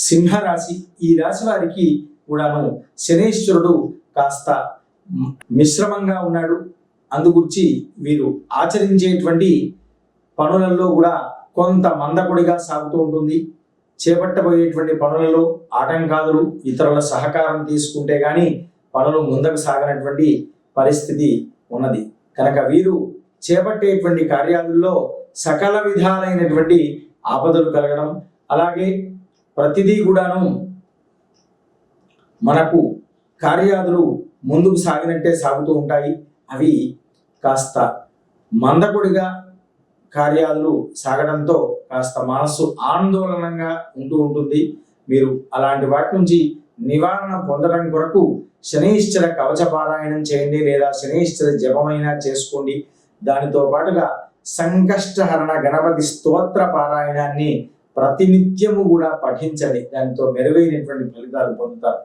సింహరాశి, ఈ రాశి వారికి కూడాను శనేశ్వరుడు కాస్త మిశ్రమంగా ఉన్నాడు. అందుగురించి వీరు ఆచరించేటువంటి పనులలో కూడా కొంత మందకొడిగా సాగుతూ ఉంటుంది. చేపట్టబోయేటువంటి పనులలో ఆటంకాలు, ఇతరుల సహకారం తీసుకుంటే కానీ పనులు ముందుకు సాగనటువంటి పరిస్థితి ఉన్నది. కనుక వీరు చేపట్టేటువంటి కార్యాలలో సకల విధాలైనటువంటి ఆపదలు కలగడం, అలాగే ప్రతిదీ కూడాను మనకు కార్యాలు ముందుకు సాగినట్టే సాగుతూ ఉంటాయి. అవి కాస్త మందకొడిగా కార్యాలు సాగడంతో కాస్త మనసు ఆందోళనంగా ఉంటూ ఉంటుంది. మీరు అలాంటి వాటి నుంచి నివారణ పొందడం కొరకు శనీశ్వర కవచ పారాయణం చేయండి, లేదా శనీశ్వర జపమైనా చేసుకోండి. దానితో పాటుగా సంకష్టహరణ గణపతి స్తోత్ర పారాయణాన్ని ప్రతినిత్యము కూడా పఠించండి. దానితో మెరుగైనటువంటి ఫలితాలు పొందుతారు.